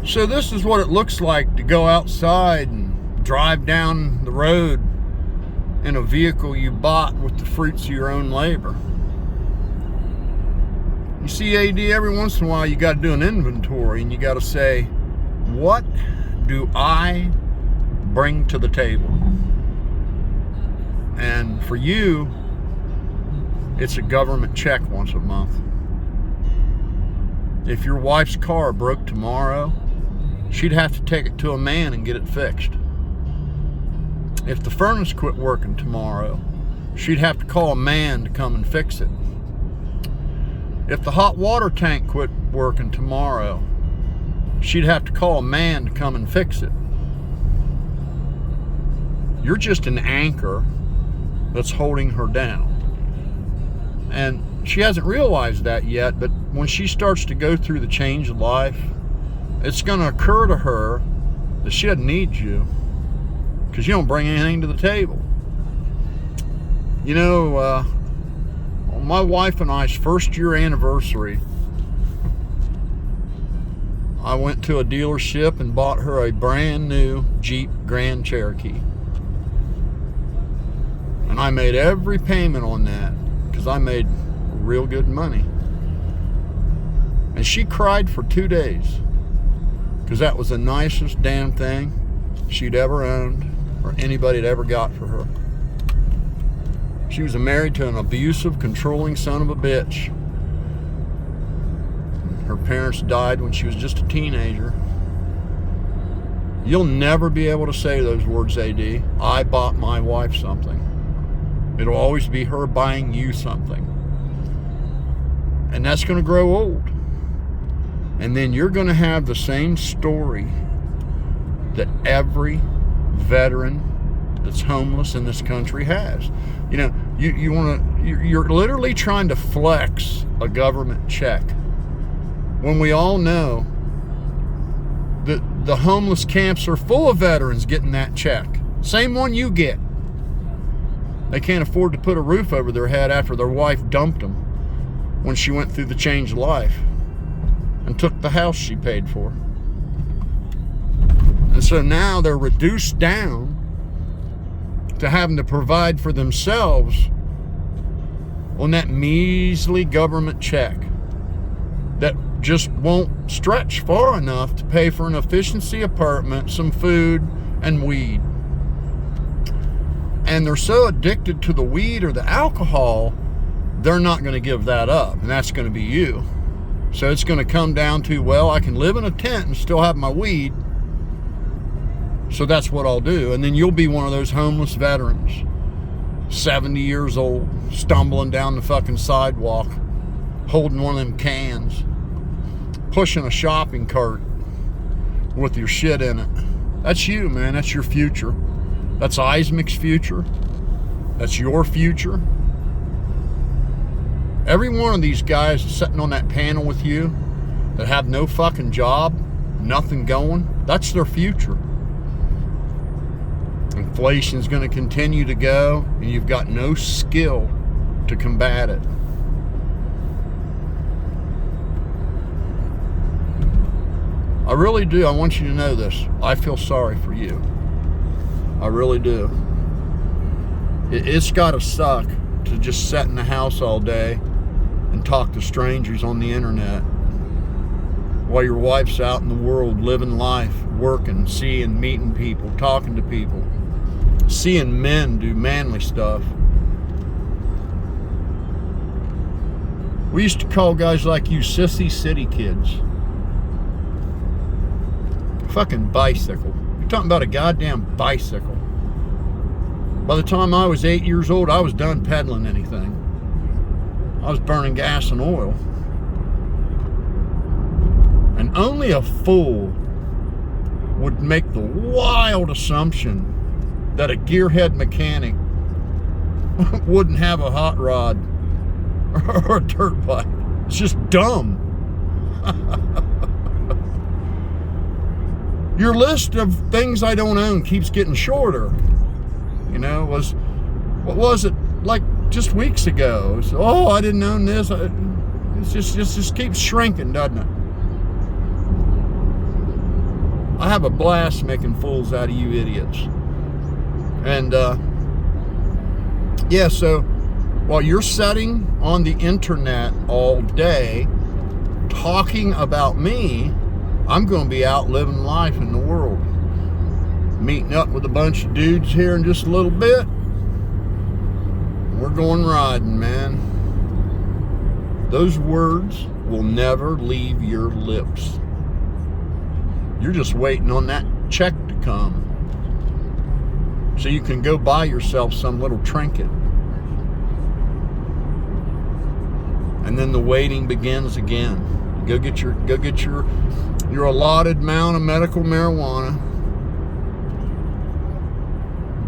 So this is what it looks like to go outside and drive down the road in a vehicle you bought with the fruits of your own labor. You see, AD, every once in a while you got to do an inventory and you got to say, what do I bring to the table? And for you, it's a government check once a month. If your wife's car broke tomorrow, she'd have to take it to a man and get it fixed. If the furnace quit working tomorrow, she'd have to call a man to come and fix it. If the hot water tank quit working tomorrow, she'd have to call a man to come and fix it. You're just an anchor that's holding her down. And she hasn't realized that yet, but when she starts to go through the change of life, it's going to occur to her that she doesn't need you because you don't bring anything to the table. You know, on my wife and I's first year anniversary, I went to a dealership and bought her a brand new Jeep Grand Cherokee. And I made every payment on that because I made real good money. And she cried for 2 days because that was the nicest damn thing she'd ever owned or anybody had ever got for her. She was married to an abusive, controlling son of a bitch. Her parents died when she was just a teenager. You'll never be able to say those words, AD. I bought my wife something. It'll always be her buying you something. And that's going to grow old. And then you're going to have the same story that every veteran that's homeless in this country has. You know, you're literally trying to flex a government check when we all know that the homeless camps are full of veterans getting that check. Same one you get. They can't afford to put a roof over their head after their wife dumped them when she went through the change of life and took the house she paid for. And so now they're reduced down to having to provide for themselves on that measly government check that just won't stretch far enough to pay for an efficiency apartment, some food, and weed. And they're so addicted to the weed or the alcohol, they're not going to give that up, and that's going to be you. So it's going to come down to, well, I can live in a tent and still have my weed, so that's what I'll do. And then you'll be one of those homeless veterans, 70 years old, stumbling down the fucking sidewalk, holding one of them cans, pushing a shopping cart with your shit in it. That's you, man. That's your future. That's Ismic's future. That's your future. Every one of these guys sitting on that panel with you that have no fucking job, nothing going, that's their future. Inflation's going to continue to go, and you've got no skill to combat it. I really do. I want you to know this. I feel sorry for you. I really do. It's got to suck to just sit in the house all day and talk to strangers on the internet while your wife's out in the world living life, working, seeing, meeting people, talking to people, seeing men do manly stuff. We used to call guys like you sissy city kids. Fucking bicycle. You're talking about a goddamn bicycle. By the time I was 8 years old, I was done pedaling anything. I was burning gas and oil. And only a fool would make the wild assumption that a gearhead mechanic wouldn't have a hot rod or a dirt bike. It's just dumb. Your list of things I don't own keeps getting shorter. You know, what was it like just weeks ago? It was, oh, I didn't own this. It just keeps shrinking, doesn't it? I have a blast making fools out of you idiots. And yeah, so while you're sitting on the internet all day talking about me, I'm going to be out living life in the world. Meeting up with a bunch of dudes here in just a little bit. We're going riding, man. Those words will never leave your lips. You're just waiting on that check to come so you can go buy yourself some little trinket. And then the waiting begins again. Go get your allotted amount of medical marijuana.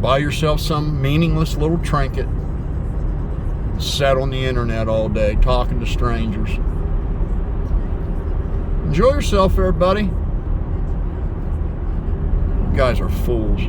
Buy yourself some meaningless little trinket. Sat on the internet all day talking to strangers. Enjoy yourself, everybody. You guys are fools.